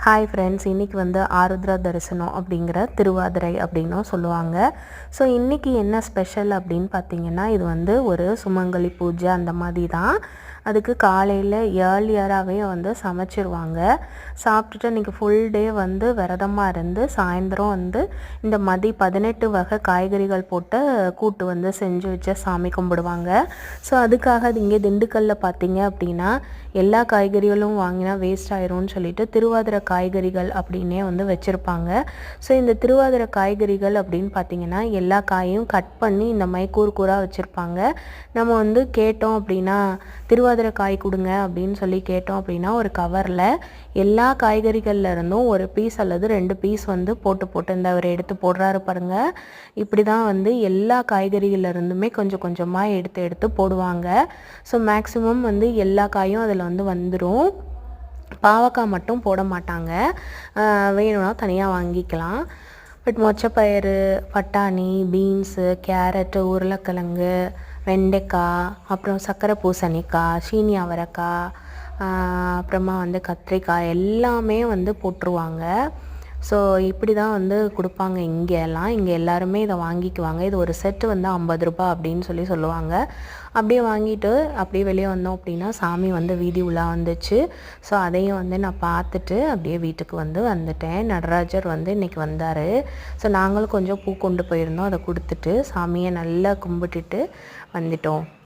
Hi friends, இன்றைக்கி வந்து ஆருத்ரா தரிசனம் அப்படிங்கிற திருவாதிரை அப்படின்னும் சொல்லுவாங்க. ஸோ இன்றைக்கி என்ன ஸ்பெஷல் அப்படின்னு பார்த்தீங்கன்னா, இது வந்து ஒரு சுமங்கலி பூஜை அந்த மாதிரி தான். அதுக்கு காலையில் ஏர்லியராகவே வந்து சமைச்சிருவாங்க. சாப்பிட்டுட்டு இன்றைக்கி ஃபுல் டே வந்து விரதமாக இருந்து சாயந்தரம் வந்து இந்த 18 வகை காய்கறிகள் போட்டு கூட்டு வந்து செஞ்சு வச்சு சாமி கும்பிடுவாங்க. ஸோ அதுக்காக அது இங்கே திண்டுக்கல்லில் பார்த்தீங்க அப்படின்னா எல்லா காய்கறிகளும் வாங்கினா வேஸ்ட் ஆயிரும்னு சொல்லிட்டு திருவாதிரை காய்கறிகள் அப்படின்னே வந்து வச்சுருப்பாங்க. ஸோ இந்த திருவாதிரை காய்கறிகள் அப்படின்னு பார்த்திங்கன்னா எல்லா காயும் கட் பண்ணி இந்த மாதிரி கூராக வச்சுருப்பாங்க. நம்ம வந்து கேட்டோம் அப்படின்னா திருவாதிரை காய் கொடுங்க அப்படின்னு சொல்லி கேட்டோம் அப்படின்னா ஒரு கவரில் எல்லா காய்கறிகள்ல இருந்தும் ஒரு பீஸ் அல்லது 2 பீஸ் வந்து போட்டு இந்த அவர் எடுத்து போடுறாரு பாருங்கள். இப்படி தான் வந்து எல்லா காய்கறிகள்ல இருந்துமே கொஞ்சம் கொஞ்சமாக எடுத்து போடுவாங்க. ஸோ மேக்ஸிமம் வந்து எல்லா காயும் அதில் வந்து வந்துடும். பாவக்காய் மட்டும் போட மாட்டாங்க, வேணும்னா தனியாக வாங்கிக்கலாம். பட் மொச்சப்பயிறு, பட்டாணி, பீன்ஸு, கேரட்டு, உருளைக்கிழங்கு, வெண்டைக்காய், அப்புறம் சர்க்கரை பூசணிக்காய், சீனி அவரைக்காய், அப்புறமா வந்து கத்திரிக்காய் எல்லாமே வந்து போட்டுருவாங்க. ஸோ இப்படி தான் வந்து கொடுப்பாங்க இங்கே எல்லாருமே இதை வாங்கிக்குவாங்க. இது ஒரு செட்டு வந்து 50 ரூபாய் அப்படின்னு சொல்லுவாங்க. அப்படியே வாங்கிட்டு அப்படியே வெளியே வந்தோம் அப்படின்னா சாமி வந்து வீதி உலா வந்துச்சு. ஸோ அதையும் வந்து நான் பார்த்துட்டு அப்படியே வீட்டுக்கு வந்து வந்துட்டேன். நடராஜர் வந்து இன்றைக்கி வந்தார். ஸோ நாங்களும் கொஞ்சம் பூ கொண்டு போயிருந்தோம், அதை கொடுத்துட்டு சாமியை நல்லா கும்பிட்டுட்டு வந்துட்டோம்.